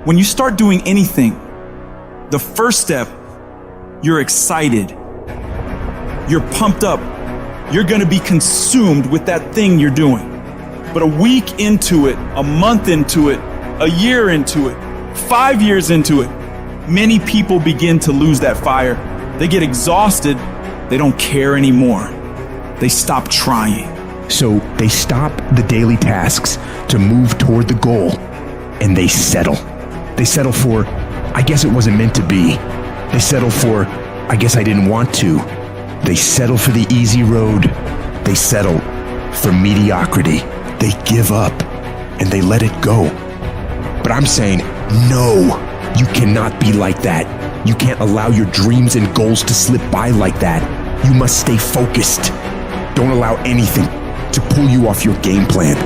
When you start doing anything, the first step, you're excited. You're pumped up. You're gonna be consumed with that thing you're doing. But a week into it, a month into it, a year into it, 5 years into it, many people begin to lose that fire. They get exhausted. They don't care anymore. They stop trying. So they stop the daily tasks to move toward the goal, and they settle. They settle for, I guess it wasn't meant to be. They settle for, I guess I didn't want to. They settle for the easy road. They settle for mediocrity. They give up and they let it go. But I'm saying, no, you cannot be like that. You can't allow your dreams and goals to slip by like that. You must stay focused. Don't allow anything to pull you off your game plan.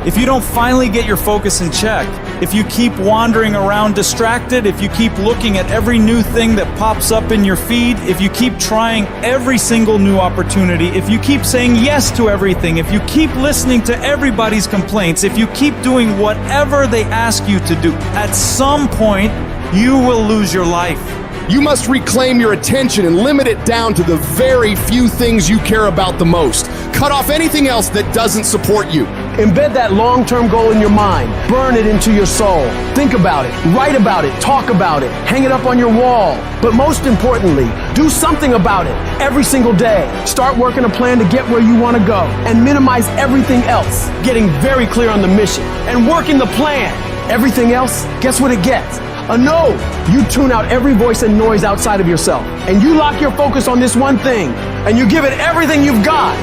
If you don't finally get your focus in check, if you keep wandering around distracted, if you keep looking at every new thing that pops up in your feed, if you keep trying every single new opportunity, if you keep saying yes to everything, if you keep listening to everybody's complaints, if you keep doing whatever they ask you to do, at some point, you will lose your life. You must reclaim your attention and limit it down to the very few things you care about the most. Cut off anything else that doesn't support you. Embed that long-term goal in your mind. Burn it into your soul. Think about it, write about it, talk about it, hang it up on your wall. But most importantly, do something about it every single day. Start working a plan to get where you want to go and minimize everything else. Getting very clear on the mission and working the plan. Everything else, guess what it gets? A no. You tune out every voice and noise outside of yourself, and you lock your focus on this one thing, and you give it everything you've got.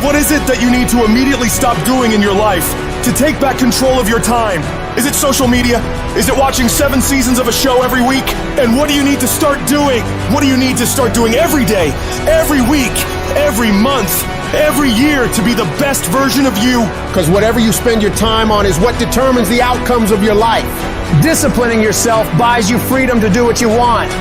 What is it that you need to immediately stop doing in your life to take back control of your time? Is it social media? Is it watching 7 seasons of a show every week? And what do you need to start doing? What do you need to start doing every day, every week, every month, every year to be the best version of you? Because whatever you spend your time on is what determines the outcomes of your life. Disciplining yourself buys you freedom to do what you want.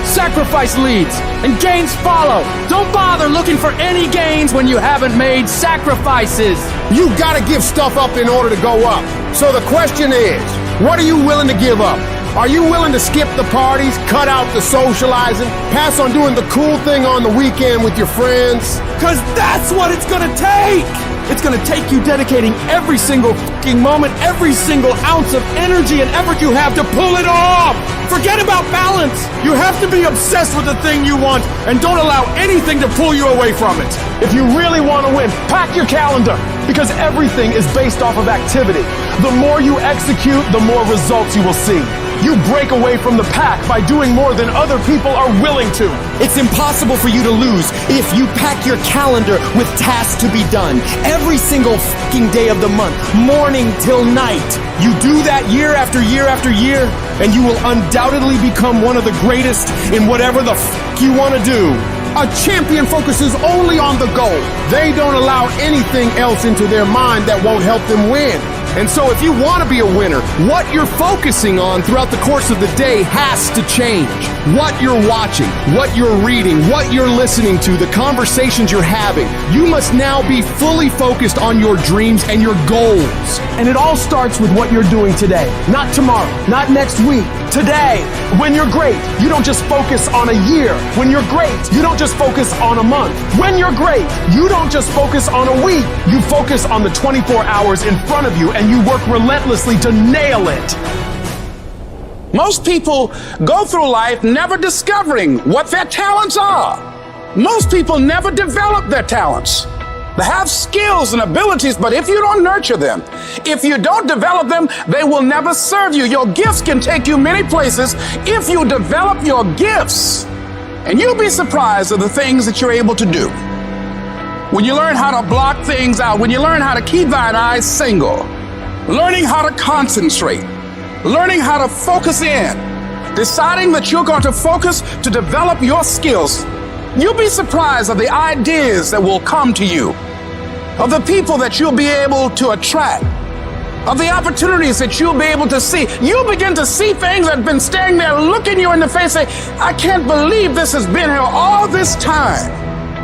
Sacrifice leads and gains follow. Don't bother looking for any gains when you haven't made sacrifices. You gotta give stuff up in order to go up. So the question is, what are you willing to give up? Are you willing to skip the parties, cut out the socializing, pass on doing the cool thing on the weekend with your friends? Because that's what it's gonna take. It's gonna take you dedicating every single fucking moment, every single ounce of energy and effort you have to pull it off. Forget about balance. You have to be obsessed with the thing you want and don't allow anything to pull you away from it. If you really want to win, pack your calendar because everything is based off of activity. The more you execute, the more results you will see. You break away from the pack by doing more than other people are willing to. It's impossible for you to lose if you pack your calendar with tasks to be done every single fucking day of the month, morning till night. You do that year after year after year, and you will undoubtedly become one of the greatest in whatever the fuck you want to do. A champion focuses only on the goal. They don't allow anything else into their mind that won't help them win. And so if you want to be a winner, what you're focusing on throughout the course of the day has to change. What you're watching, what you're reading, what you're listening to, the conversations you're having. You must now be fully focused on your dreams and your goals. And it all starts with what you're doing today. Not tomorrow, not next week. Today, when you're great, you don't just focus on a year. When you're great, you don't just focus on a month. When you're great, you don't just focus on a week. You focus on the 24 hours in front of you and you work relentlessly to nail it. Most people go through life never discovering what their talents are. Most people never develop their talents. They have skills and abilities, but if you don't nurture them, if you don't develop them, they will never serve you. Your gifts can take you many places if you develop your gifts. And you'll be surprised at the things that you're able to do. When you learn how to block things out, when you learn how to keep thine eyes single, learning how to concentrate, learning how to focus in, deciding that you're going to focus to develop your skills, you'll be surprised at the ideas that will come to you, of the people that you'll be able to attract, of the opportunities that you'll be able to see. You'll begin to see things that have been standing there looking you in the face saying, I can't believe this has been here all this time.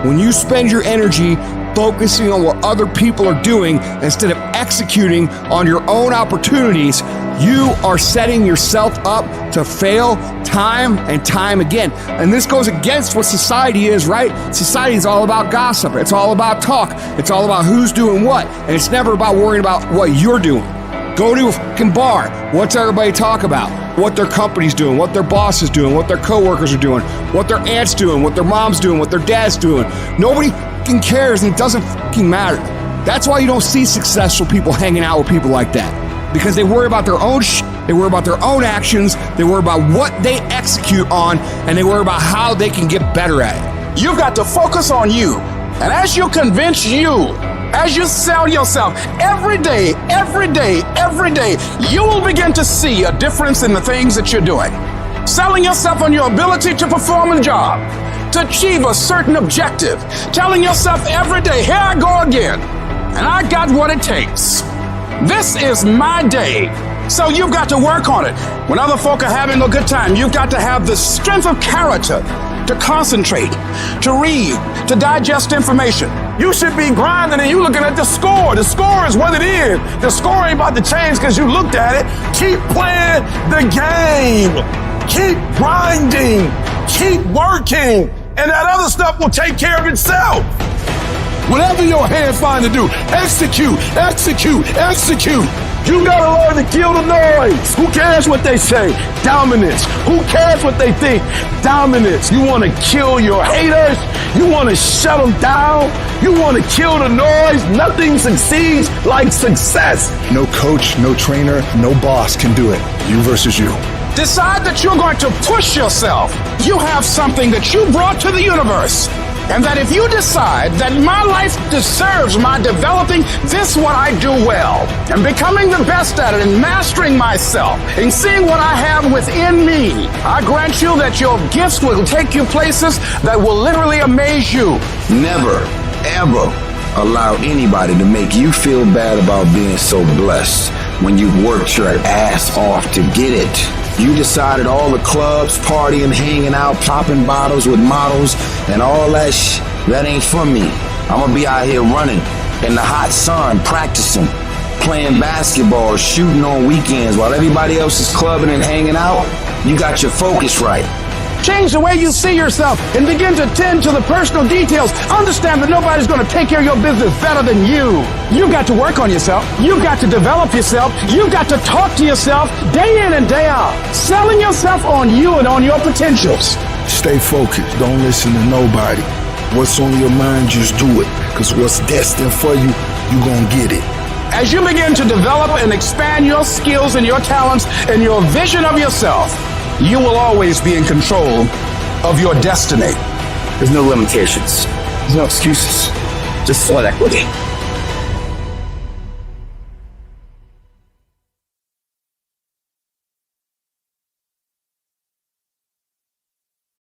When you spend your energy focusing on what other people are doing instead of executing on your own opportunities, you are setting yourself up to fail time and time again. And this goes against what society is, right? Society is all about gossip. It's all about talk. It's all about who's doing what. And it's never about worrying about what you're doing. Go to a fucking bar. What's everybody talk about? What their company's doing, what their boss is doing, what their coworkers are doing, what their aunt's doing, what their mom's doing, what their dad's doing. Nobody fucking cares, and it doesn't fucking matter. That's why you don't see successful people hanging out with people like that. Because they worry about their own shit, they worry about their own actions, they worry about what they execute on, and they worry about how they can get better at it. You've got to focus on you. And as you convince you, as you sell yourself every day, you will begin to see a difference in the things that you're doing. Selling yourself on your ability to perform a job, to achieve a certain objective. Telling yourself every day, here I go again, and I got what it takes. This is my day. So you've got to work on it. When other folk are having a good time, you've got to have the strength of character to concentrate, to read, to digest information. You should be grinding and you looking at the score. The score is what it is. The score ain't about to change because you looked at it. Keep playing the game. Keep grinding. Keep working. And that other stuff will take care of itself. Whatever your hand find to do, execute. You gotta learn to kill the noise. Who cares what they say? Dominance. Who cares what they think? Dominance. You wanna kill your haters? You wanna shut them down? You wanna kill the noise? Nothing succeeds like success. No coach, no trainer, no boss can do it. You versus you. Decide that you're going to push yourself. You have something that you brought to the universe. And that if you decide that my life deserves my developing this what I do well, and becoming the best at it, and mastering myself, and seeing what I have within me, I grant you that your gifts will take you places that will literally amaze you. Never, ever allow anybody to make you feel bad about being so blessed when you've worked your ass off to get it. You decided all the clubs, partying, hanging out, popping bottles with models, and all that that ain't for me. I'm gonna be out here running in the hot sun, practicing, playing basketball, shooting on weekends while everybody else is clubbing and hanging out. You got your focus right. Change the way you see yourself and begin to tend to the personal details. Understand that nobody's going to take care of your business better than you. You've got to work on yourself. You've got to develop yourself. You've got to talk to yourself day in and day out. Selling yourself on you and on your potentials. Stay focused. Don't listen to nobody. What's on your mind, just do it. Because what's destined for you, you're going to get it. As you begin to develop and expand your skills and your talents and your vision of yourself, you will always be in control of your destiny. There's no limitations. There's no excuses. Just sweat equity.